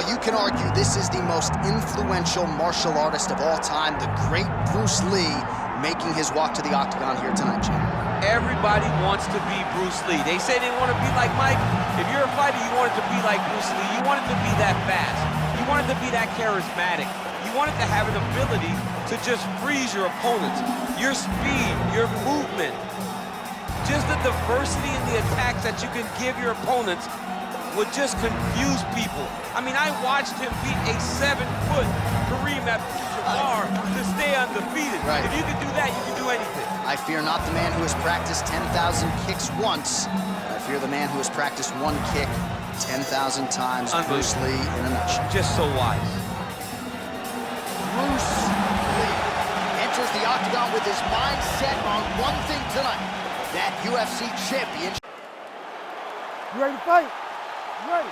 you can argue this is the most influential martial artist of all time, the great Bruce Lee, making his walk to the octagon here tonight, Jim. Everybody wants to be Bruce Lee. They say they want to be like Mike. If you're a fighter, you want it to be like Bruce Lee. You want it to be that fast. You want it to be that charismatic. You want it to have an ability to just freeze your opponents. Your speed, your movement, just the diversity in the attacks that you can give your opponents would just confuse people. I mean, I watched him beat a 7-foot Kareem Abdul-Jabbar to stay undefeated. Right. If you can do that, you can do anything. I fear not the man who has practiced 10,000 kicks once. I fear the man who has practiced one kick 10,000 times. Bruce Lee in a nutshell. Just so wise. Bruce Lee enters the octagon with his mind set on one thing tonight, that UFC championship. You ready to fight? You ready?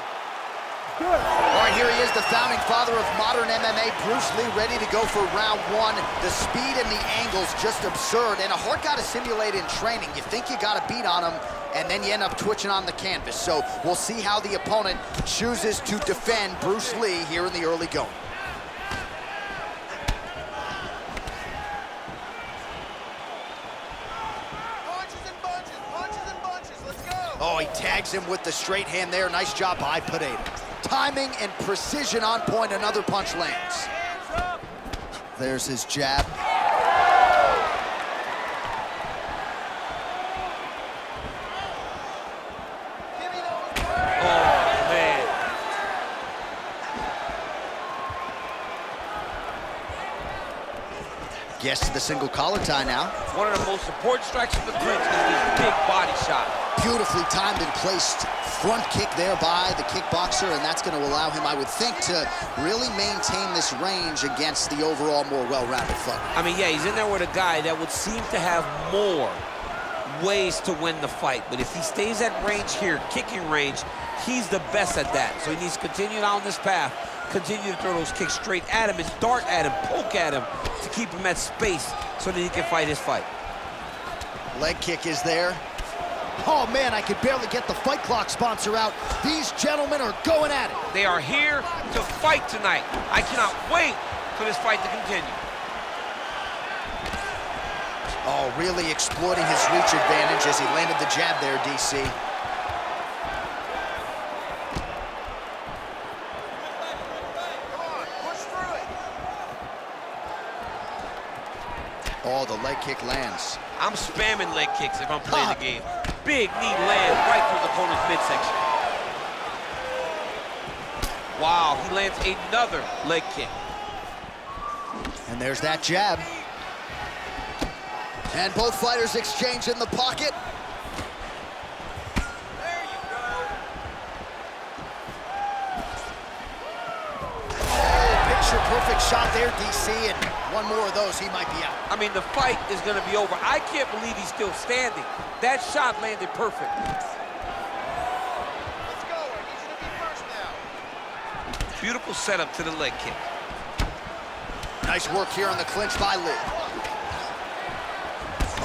Good. All right, here he is, the founding father of modern MMA, Bruce Lee, ready to go for round one. The speed and the angles just absurd, and a hard guy to simulate in training. You think you got a beat on him, and then you end up twitching on the canvas. So we'll see how the opponent chooses to defend Bruce Lee here in the early going. Oh, he tags him with the straight hand there. Nice job by Pereira. Timing and precision on point. Another punch lands. There's his jab. Oh, man. Gets to the single collar tie now. One of the most important strikes from the clinch is this big body shot. Beautifully timed and placed front kick there by the kickboxer, and that's going to allow him, I would think, to really maintain this range against the overall more well-rounded fighter. I mean, yeah, he's in there with a guy that would seem to have more ways to win the fight, but if he stays at range here, kicking range, he's the best at that. So he needs to continue down this path, continue to throw those kicks straight at him and dart at him, poke at him to keep him at space so that he can fight his fight. Leg kick is there. Oh, man, I could barely get the Fight Clock sponsor out. These gentlemen are going at it. They are here to fight tonight. I cannot wait for this fight to continue. Oh, really exploiting his reach advantage as he landed the jab there, DC. Oh, the leg kick lands. I'm spamming leg kicks if I'm playing the game. Big knee land right through the opponent's midsection. Wow, he lands another leg kick. And there's that jab. And both fighters exchange in the pocket. There you go. Oh, picture-perfect shot there, DC, and one more of those, he might be out. I mean, the fight is going to be over. I can't believe he's still standing. That shot landed perfect. Let's go. I need you to be first now. Beautiful setup to the leg kick. Nice work here on the clinch by Lee.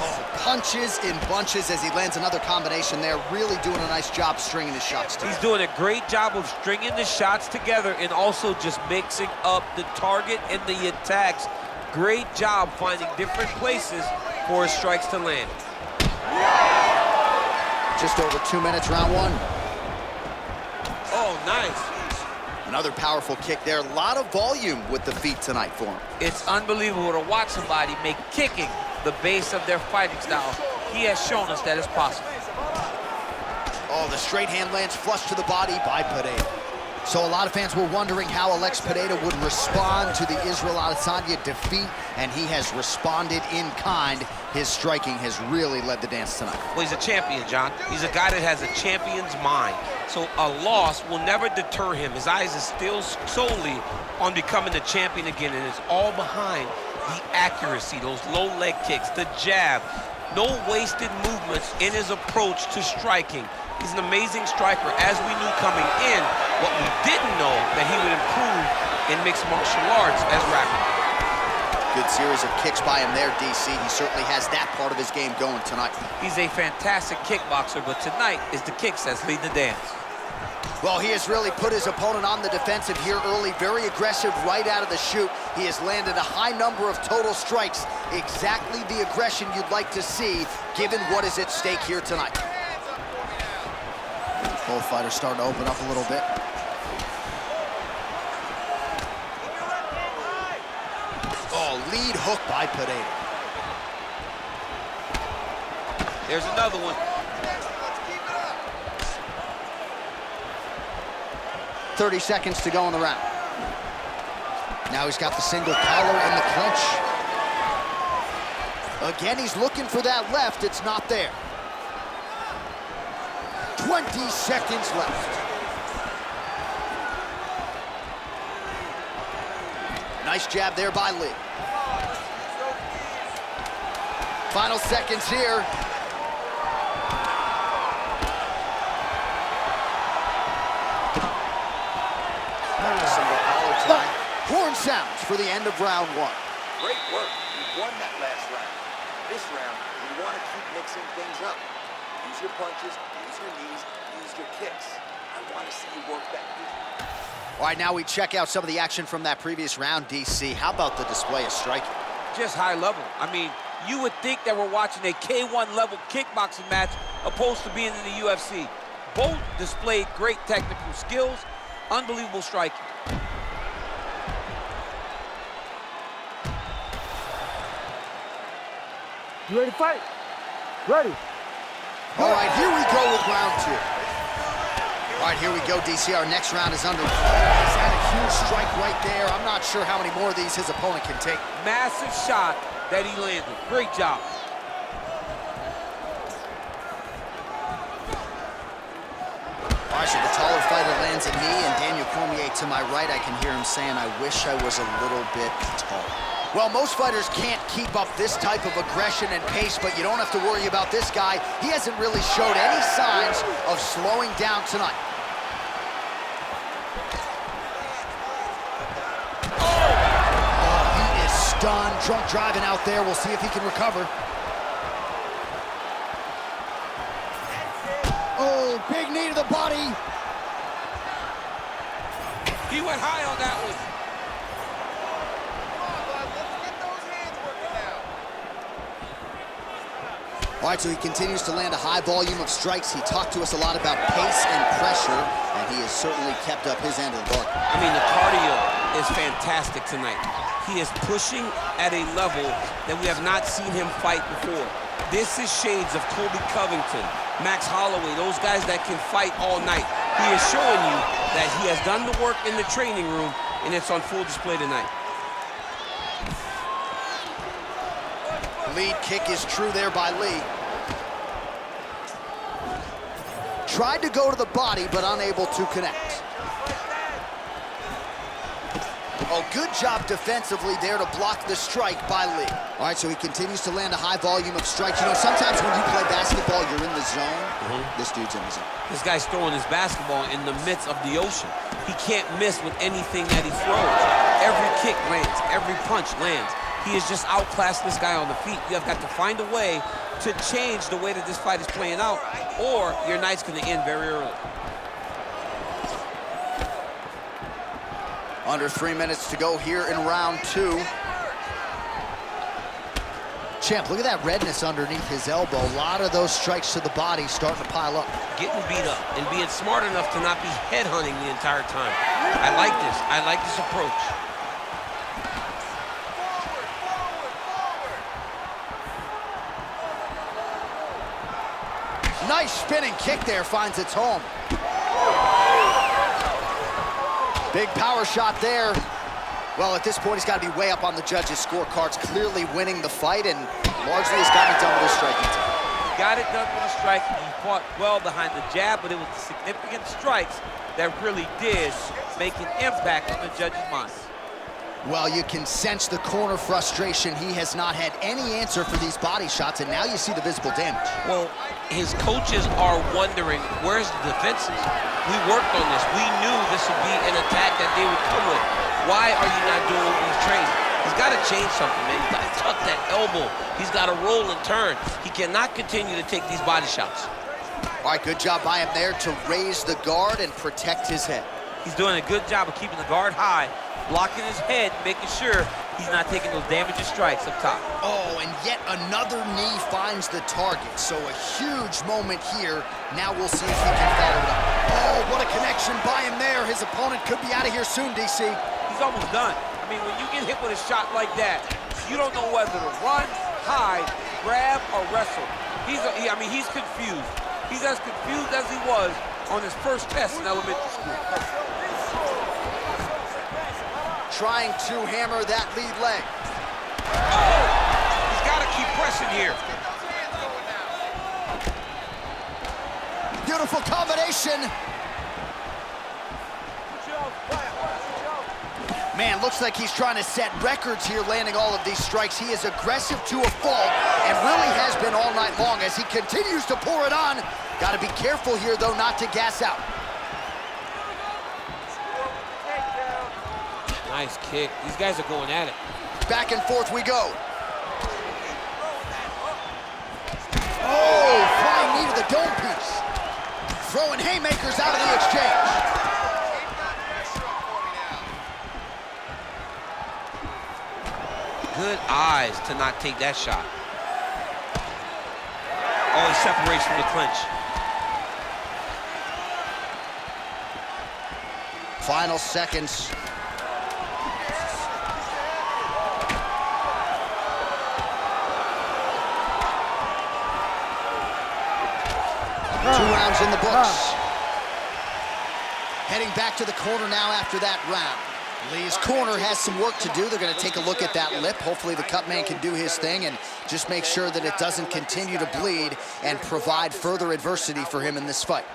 Oh, punches in bunches as he lands another combination there. Really doing a nice job stringing his shots together. He's doing a great job of stringing the shots together and also just mixing up the target and the attacks. Great job finding different places for his strikes to land. Just over 2 minutes, round one. Oh, nice. Another powerful kick there. A lot of volume with the feet tonight for him. It's unbelievable to watch somebody make kicking the base of their fighting style. He has shown us that it's possible. Oh, the straight hand lands flush to the body by Pereira. So a lot of fans were wondering how Alex Pereira would respond to the Israel Adesanya defeat, and he has responded in kind. His striking has really led the dance tonight. Well, he's a champion, John. He's a guy that has a champion's mind. So a loss will never deter him. His eyes are still solely on becoming the champion again, and it's all behind the accuracy, those low leg kicks, the jab, no wasted movements in his approach to striking. He's an amazing striker, as we knew coming in. What we didn't know, that he would improve in mixed martial arts as rapidly. Good series of kicks by him there, DC. He certainly has that part of his game going tonight. He's a fantastic kickboxer, but tonight is the kicks that lead the dance. Well, he has really put his opponent on the defensive here early, very aggressive right out of the chute. He has landed a high number of total strikes, exactly the aggression you'd like to see, given what is at stake here tonight. Both fighters starting to open up a little bit. Oh, lead hook by Pereira. There's another one. 30 seconds to go in the round. Now he's got the single collar and the clinch. Again, he's looking for that left. It's not there. 20 seconds left. Nice jab there by Lí. Final seconds here. Single collar time. Horn sounds for the end of round one. Great work. You won that last round. This round, you want to keep mixing things up. Use your punches, use your knees, use your kicks. I want to see you work that knee. All right, now we check out some of the action from that previous round, DC. How about the display of striking? Just high level. I mean, you would think that we're watching a K1 level kickboxing match opposed to being in the UFC. Both displayed great technical skills, unbelievable striking. You ready to fight? Ready. All right, here we go with round two. All right, here we go, DC. Our next round is underway. He's had a huge strike right there. I'm not sure how many more of these his opponent can take. Massive shot that he landed. Great job. All right, so the taller fighter lands a knee, and Daniel Cormier to my right, I can hear him saying, I wish I was a little bit taller. Well, most fighters can't keep up this type of aggression and pace, but you don't have to worry about this guy. He hasn't really showed any signs of slowing down tonight. Oh, he is stunned, drunk driving out there. We'll see if he can recover. Oh, big knee to the body. He went high on that one. All right, so he continues to land a high volume of strikes. He talked to us a lot about pace and pressure, and he has certainly kept up his end of the bargain. I mean, the cardio is fantastic tonight. He is pushing at a level that we have not seen him fight before. This is shades of Colby Covington, Max Holloway, those guys that can fight all night. He is showing you that he has done the work in the training room, and it's on full display tonight. Lead kick is true there by Lí. Tried to go to the body, but unable to connect. Oh, good job defensively there to block the strike by Lí. All right, so he continues to land a high volume of strikes. You know, sometimes when you play basketball, you're in the zone. This dude's in the zone. This guy's throwing his basketball in the midst of the ocean. He can't miss with anything that he throws. Every kick lands, every punch lands. He is just outclassing this guy on the feet. You have got to find a way to change the way that this fight is playing out, or your night's going to end very early. Under 3 minutes to go here in round two. Champ, look at that redness underneath his elbow. A lot of those strikes to the body starting to pile up. Getting beat up and being smart enough to not be headhunting the entire time. I like this. I like this approach. Nice spinning kick there, finds its home. Big power shot there. Well, at this point, he's got to be way up on the judges' scorecards, clearly winning the fight, and largely has gotten it done with his striking team. He got it done with a strike. He fought well behind the jab, but it was the significant strikes that really did make an impact on the judges' minds. Well, you can sense the corner frustration. He has not had any answer for these body shots, and now you see the visible damage. Well, his coaches are wondering, where's the defenses? We worked on this. We knew this would be an attack that they would come with. Why are you not doing what we've trained? He's got to change something, man. He's got to tuck that elbow. He's got to roll and turn. He cannot continue to take these body shots. All right, good job by him there to raise the guard and protect his head. He's doing a good job of keeping the guard high, blocking his head, making sure he's not taking those damaging strikes up top. Oh, and yet another knee finds the target. So a huge moment here. Now we'll see if he can follow it up. Oh, what a connection by him there. His opponent could be out of here soon, DC. He's almost done. I mean, when you get hit with a shot like that, you don't know whether to run, hide, grab, or wrestle. He's confused. He's as confused as he was on his first test in elementary school. Trying to hammer that lead leg. Oh, he's got to keep pressing here. Beautiful combination. Man, looks like he's trying to set records here, landing all of these strikes. He is aggressive to a fault and really has been all night long as he continues to pour it on. Got to be careful here, though, not to gas out. Nice kick. These guys are going at it. Back and forth we go. Oh, flying knee to the dome piece. Throwing haymakers out of the exchange. Good eyes to not take that shot. Oh, he separates from the clinch. Final seconds. Two rounds in the books. Heading back to the corner now after that round. Lee's corner has some work to do. They're going to take a look at that lip. Hopefully the cut man can do his thing and just make sure that it doesn't continue to bleed and provide further adversity for him in this fight.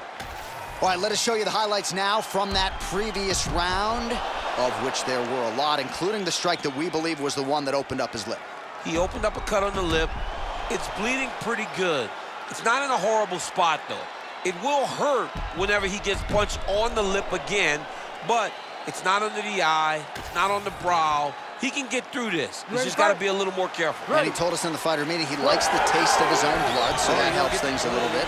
All right, let us show you the highlights now from that previous round, of which there were a lot, including the strike that we believe was the one that opened up his lip. He opened up a cut on the lip. It's bleeding pretty good. It's not in a horrible spot, though. It will hurt whenever he gets punched on the lip again, but it's not under the eye, it's not on the brow. He can get through this. He's just got to be a little more careful. And he told us in the fighter meeting he likes the taste of his own blood, so that helps things a little bit.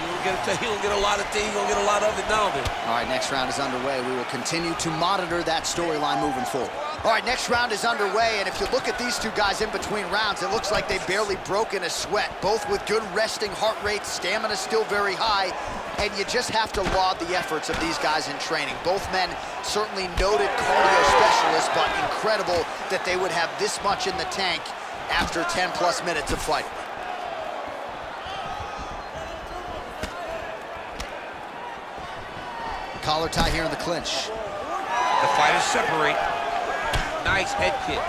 He'll get a lot of things, he'll get a lot of it now. All right, next round is underway. We will continue to monitor that storyline moving forward. All right, next round is underway, and if you look at these two guys in between rounds, it looks like they barely broke in a sweat, both with good resting heart rates, stamina still very high, and you just have to laud the efforts of these guys in training. Both men certainly noted cardio specialists, but incredible that they would have this much in the tank after 10+ minutes of fighting. Collar tie here in the clinch. The fighters separate. Nice head kick.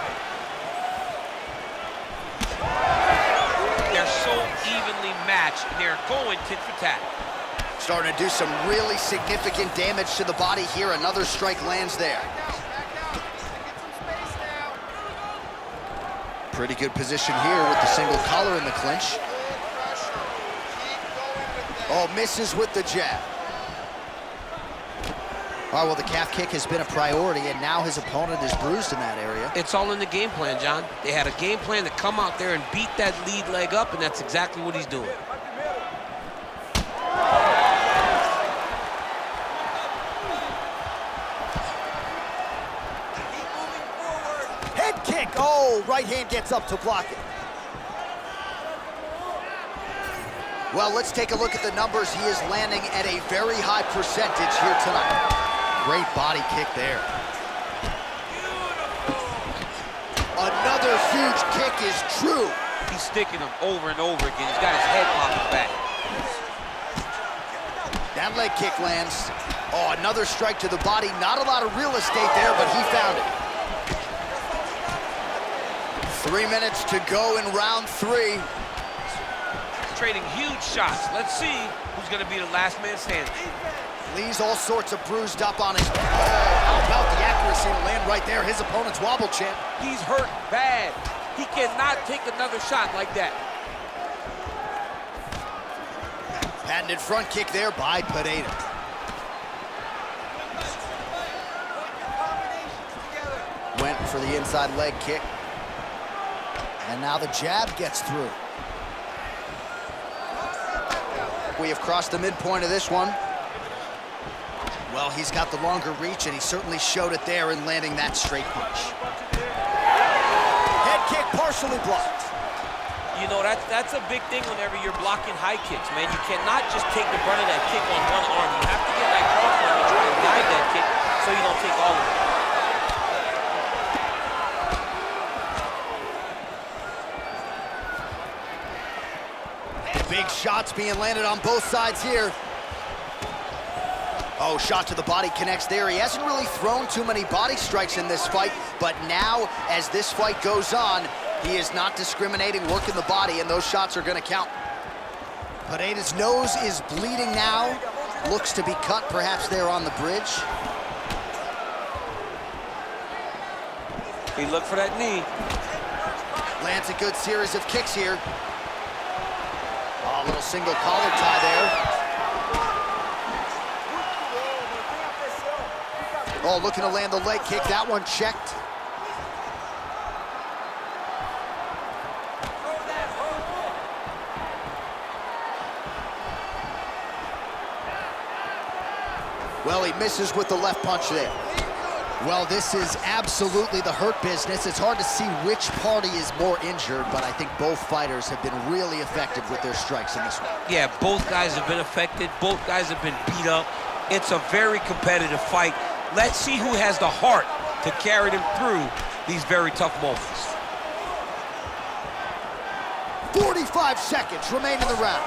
They're so evenly matched, and they're going tit for tat. Starting to do some really significant damage to the body here. Another strike lands there. Pretty good position here with the single collar in the clinch. Oh, misses with the jab. All right, well, the calf kick has been a priority, and now his opponent is bruised in that area. It's all in the game plan, John. They had a game plan to come out there and beat that lead leg up, and that's exactly what he's doing. Head kick. Oh, right hand gets up to block it. Well, let's take a look at the numbers. He is landing at a very high percentage here tonight. Great body kick there. Another huge kick is true. He's sticking him over and over again. He's got his head popping back. That leg kick lands. Oh, another strike to the body. Not a lot of real estate there, but he found it. 3 minutes to go in round 3. Trading huge shots. Let's see who's going to be the last man standing. Lee's all sorts of bruised up on his... Oh, how about the accuracy to land right there? His opponent's wobble champ. He's hurt bad. He cannot take another shot like that. Patented front kick there by Pereira. Went for the inside leg kick. And now the jab gets through. like we have crossed the midpoint of this one. Well, he's got the longer reach, and he certainly showed it there in landing that straight punch. Head kick partially blocked. You know, that's a big thing whenever you're blocking high kicks, man. You cannot just take the brunt of that kick on one arm. You have to get that cross arm and try and guide that kick so you don't take all of it. Big shots being landed on both sides here. Oh, shot to the body connects there. He hasn't really thrown too many body strikes in this fight, but now, as this fight goes on, he is not discriminating, working the body, and those shots are gonna count. Pereira's nose is bleeding now. Looks to be cut, perhaps there on the bridge. He looked for that knee. Lands a good series of kicks here. Oh, a little single collar tie there. Oh, looking to land the leg kick. That one checked. Well, he misses with the left punch there. Well, this is absolutely the hurt business. It's hard to see which party is more injured, but I think both fighters have been really effective with their strikes in this one. Yeah, both guys have been affected. Both guys have been beat up. It's a very competitive fight. Let's see who has the heart to carry them through these very tough moments. 45 seconds remain in the round.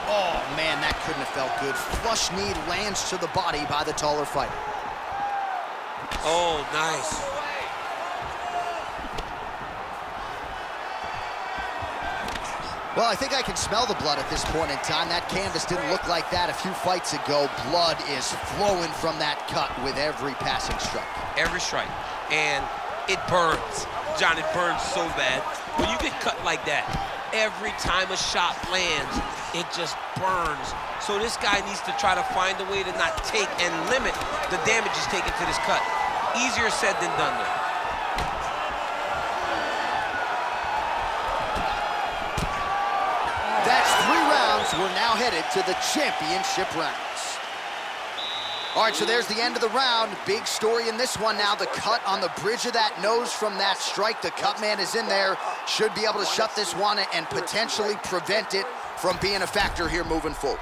Oh, man, that couldn't have felt good. Flush knee lands to the body by the taller fighter. Oh, nice. Well, I think I can smell the blood at this point in time. That canvas didn't look like that a few fights ago. Blood is flowing from that cut with every passing strike. Every strike. And it burns. John, it burns so bad. When you get cut like that, every time a shot lands, it just burns. So this guy needs to try to find a way to not take and limit the damages taken to this cut. Easier said than done, though. That's 3 rounds. We're now headed to the championship rounds. All right, so there's the end of the round. Big story in this one now. The cut on the bridge of that nose from that strike. The cut man is in there. Should be able to shut this one and potentially prevent it from being a factor here moving forward.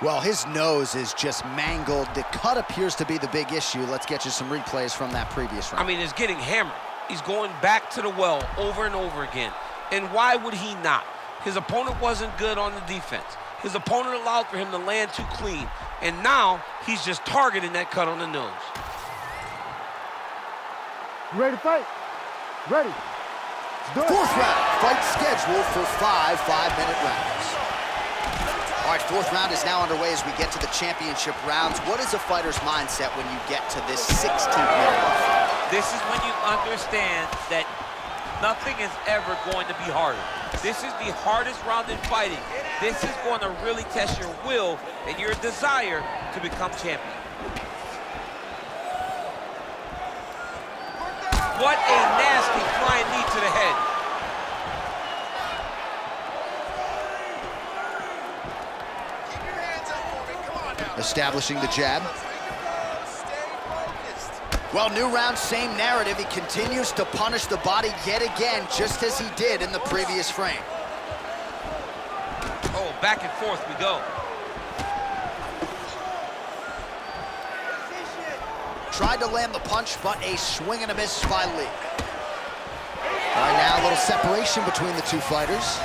Well, his nose is just mangled. The cut appears to be the big issue. Let's get you some replays from that previous round. I mean, it's getting hammered. He's going back to the well over and over again. And why would he not? His opponent wasn't good on the defense. His opponent allowed for him to land too clean. And now he's just targeting that cut on the nose. You ready to fight? Ready. Let's do it. 4th round. Fight scheduled for 5 5-minute rounds. All right, 4th round is now underway as we get to the championship rounds. What is a fighter's mindset when you get to this 16th minute? This is when you understand that nothing is ever going to be harder. This is the hardest round in fighting. This is going to really test your will and your desire to become champion. What a nasty flying knee to the head. Keep your hands up for me. Come on now. Establishing the jab. Stay focused. Well, new round, same narrative. He continues to punish the body yet again, just as he did in the previous frame. Oh, back and forth we go. Tried to land the punch, but a swing and a miss by Lí. All right, now a little separation between the two fighters.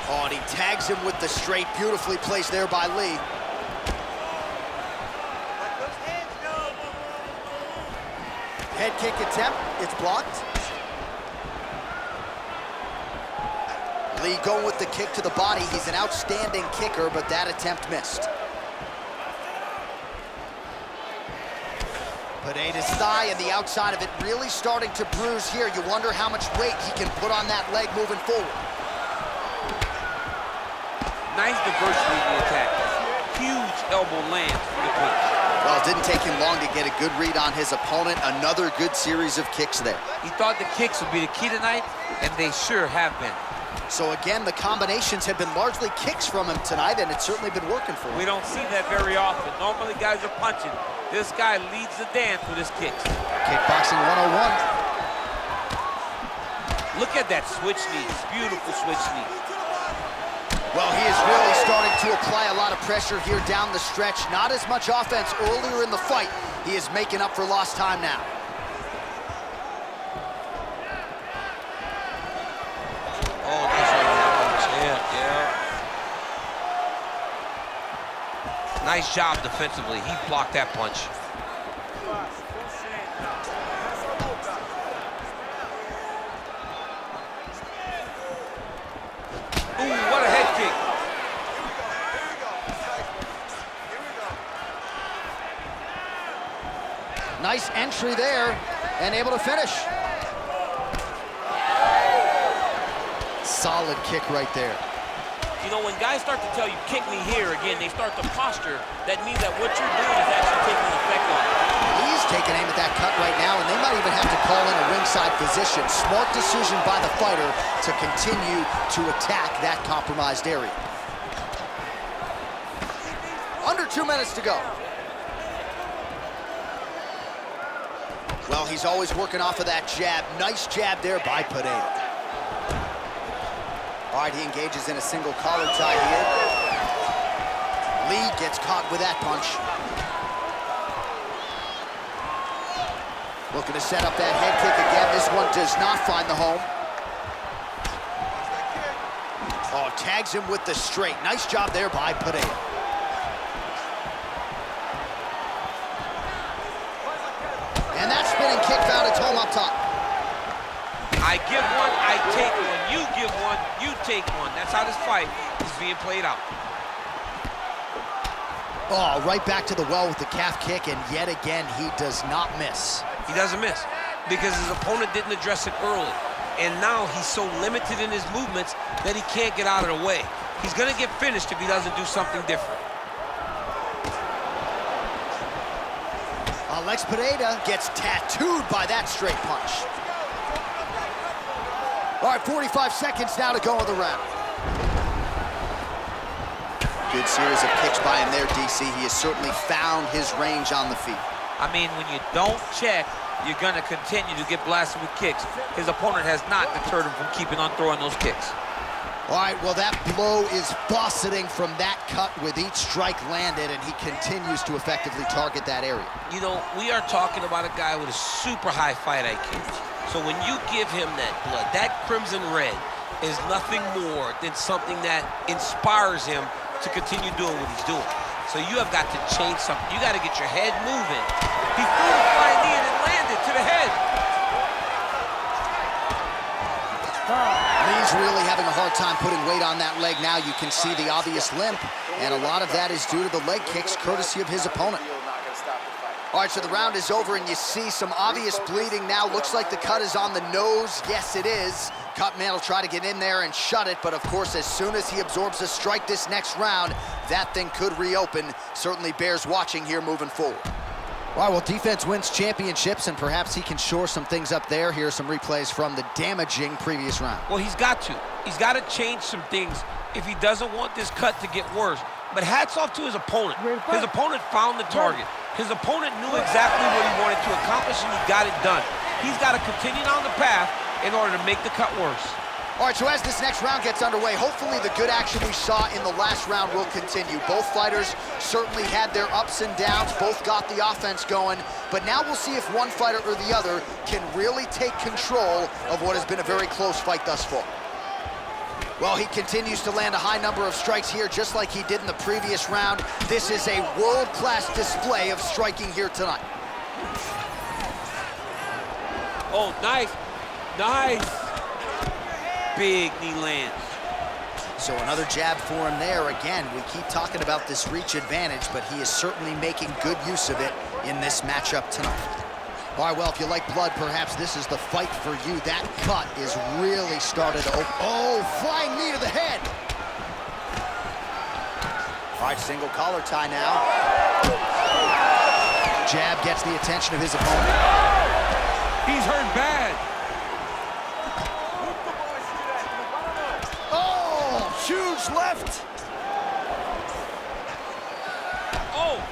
Oh, and he tags him with the straight, beautifully placed there by Lí. Head kick attempt, it's blocked. Lí going with the kick to the body. He's an outstanding kicker, but that attempt missed. Pereira's thigh and the outside of it really starting to bruise here. You wonder how much weight he can put on that leg moving forward. Nice diversity in the attack. Huge elbow lands from the clinch. Well, it didn't take him long to get a good read on his opponent. Another good series of kicks there. He thought the kicks would be the key tonight, and they sure have been. So again, the combinations have been largely kicks from him tonight, and it's certainly been working for him. We don't see that very often. Normally guys are punching. This guy leads the dance with his kicks. Kickboxing 101. Look at that switch knees, beautiful switch knee. Well, he is really starting to apply a lot of pressure here down the stretch. Not as much offense earlier in the fight. He is making up for lost time now. Oh, nice right hand. Yeah. Nice job defensively. He blocked that punch. Ooh, what a head kick. Nice entry there, and able to finish. Solid kick right there. You know, when guys start to tell you, kick me here, again, they start to posture. That means that what you're doing is actually taking effect on it. He's taking aim at that cut right now, and they might even have to call in a ringside physician. Smart decision by the fighter to continue to attack that compromised area. Under 2 minutes to go. Well, he's always working off of that jab. Nice jab there by Pereira. All right, he engages in a single collar tie here. Lí gets caught with that punch. Looking to set up that head kick again. This one does not find the home. Oh, tags him with the straight. Nice job there by Pereira. And that spinning kick found its home up top. I give one, I take one. You give one, you take one. That's how this fight is being played out. Oh, right back to the well with the calf kick, and yet again, he does not miss. He doesn't miss because his opponent didn't address it early. And now he's so limited in his movements that he can't get out of the way. He's gonna get finished if he doesn't do something different. Alex Pereira gets tattooed by that straight punch. All right, 45 seconds now to go in the round. Good series of kicks by him there, DC. He has certainly found his range on the feet. I mean, when you don't check, you're gonna continue to get blasted with kicks. His opponent has not deterred him from keeping on throwing those kicks. All right, well, that blow is buffeting from that cut with each strike landed, and he continues to effectively target that area. You know, we are talking about a guy with a super high fight IQ. So when you give him that blood, that crimson red is nothing more than something that inspires him to continue doing what he's doing. So you have got to change something. You got to get your head moving. He threw the flying knee and it landed to the head. Lee's really having a hard time putting weight on that leg now. You can see the obvious limp, and a lot of that is due to the leg kicks, courtesy of his opponent. All right, so the round is over, and you see some obvious bleeding now. Looks like the cut is on the nose. Yes, it is. Cutman will try to get in there and shut it, but of course, as soon as he absorbs a strike this next round, that thing could reopen. Certainly bears watching here moving forward. All right, well, defense wins championships, and perhaps he can shore some things up there. Here are some replays from the damaging previous round. Well, he's got to. He's got to change some things if he doesn't want this cut to get worse. But hats off to his opponent. His opponent found the target. His opponent knew exactly what he wanted to accomplish, and he got it done. He's got to continue down the path in order to make the cut worse. All right, so as this next round gets underway, hopefully the good action we saw in the last round will continue. Both fighters certainly had their ups and downs, both got the offense going, but now we'll see if one fighter or the other can really take control of what has been a very close fight thus far. Well, he continues to land a high number of strikes here, just like he did in the previous round. This is a world-class display of striking here tonight. Oh, nice, nice. Big knee lands. So another jab for him there. Again, we keep talking about this reach advantage, but he is certainly making good use of it in this matchup tonight. All right, well, if you like blood, perhaps this is the fight for you. That cut is really started to open. Oh, flying knee to the head. All right, single collar tie now. Jab gets the attention of his opponent. He's hurt bad. huge left. Oh!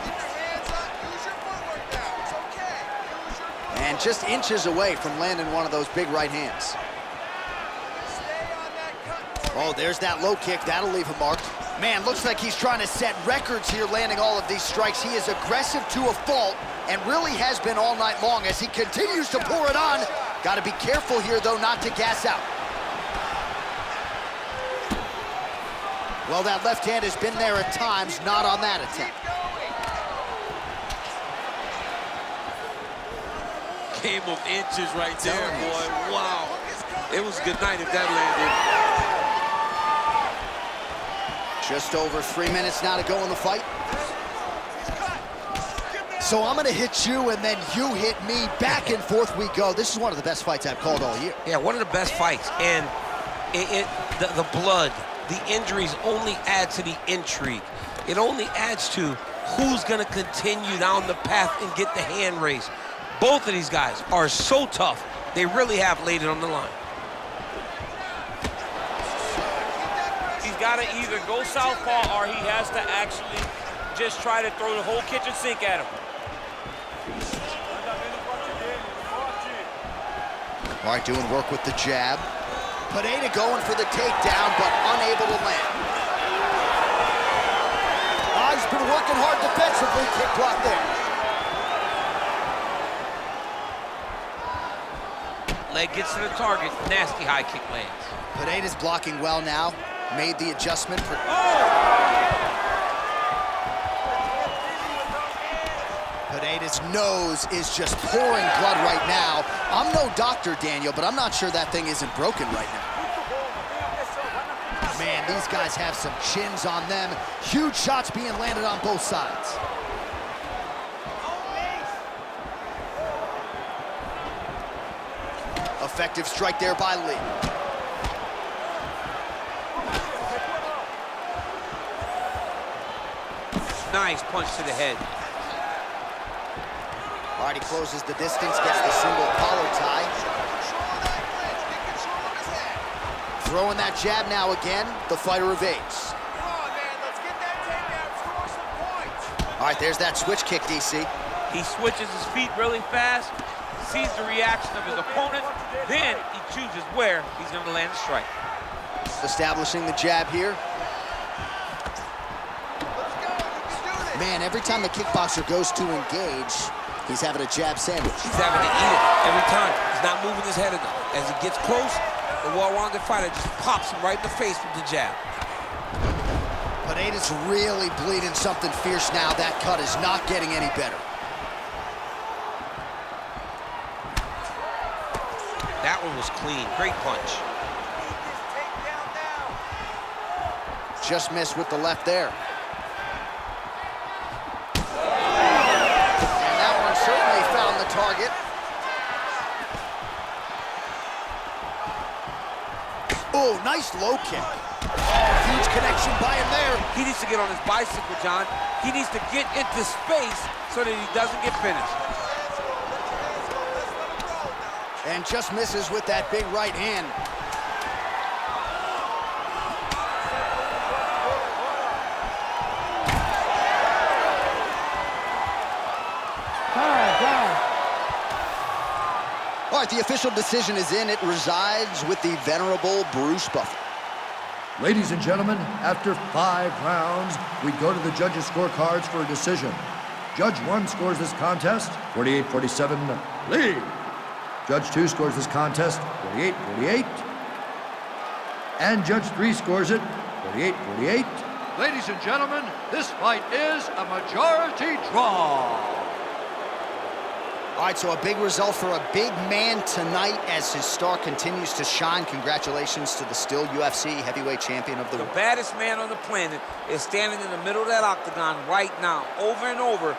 Keep your hands up. Use your footwork now. It's okay. Use your footwork. And just inches away from landing one of those big right hands. Stay on that cut. Oh, there's that low kick. That'll leave a mark. Man, looks like he's trying to set records here, landing all of these strikes. He is aggressive to a fault and really has been all night long as he continues to pour it on. Got to be careful here, though, not to gas out. Well, that left hand has been there at times, not on that attempt. Game of inches right there, boy. Wow. It was good night if that landed. Just over 3 minutes now to go in the fight. So I'm gonna hit you and then you hit me. Back and forth we go. This is one of the best fights I've called all year. Yeah, one of the best fights. And the blood, the injuries only add to the intrigue. It only adds to who's gonna continue down the path and get the hand raised. Both of these guys are so tough. They really have laid it on the line. He's got to either go southpaw or he has to actually just try to throw the whole kitchen sink at him. All right, doing work with the jab. Pereira going for the takedown, but unable to land. He's been working hard defensively. Kick block there. Leg gets to the target. Nasty high kick lands. Pereira's blocking well now. Made the adjustment for... Pereira's nose is just pouring blood right now. I'm no doctor, Daniel, but I'm not sure that thing isn't broken right now. Man, these guys have some chins on them. Huge shots being landed on both sides. Effective strike there by Lí. Nice punch to the head. All right, he closes the distance, gets the single collar tie. Throwing that jab now again, the fighter evades. Come on, man. Let's get that takedown. Score some points. All right, there's that switch kick, DC. He switches his feet really fast, sees the reaction of his opponent, then he chooses where he's going to land a strike. Establishing the jab here. Man, every time the kickboxer goes to engage, he's having a jab sandwich. He's having to eat it every time. He's not moving his head enough. As he gets close, the well-rounded fighter just pops him right in the face with the jab. Pereira's really bleeding something fierce now. That cut is not getting any better. That one was clean. Great punch. Just missed with the left there. Certainly found the target. Oh, nice low kick. Oh, huge connection by him there. He needs to get on his bicycle, John. He needs to get into space so that he doesn't get finished. And just misses with that big right hand. All right, the official decision is in. It resides with the venerable Bruce Buffer. Ladies and gentlemen, after 5 rounds, we go to the judges' scorecards for a decision. Judge 1 scores this contest, 48-47, Lí. Judge 2 scores this contest, 48-48. And Judge 3 scores it, 48-48. Ladies and gentlemen, this fight is a majority draw. All right, so a big result for a big man tonight as his star continues to shine. Congratulations to the still UFC heavyweight champion of the world. The baddest man on the planet is standing in the middle of that octagon right now, over and over.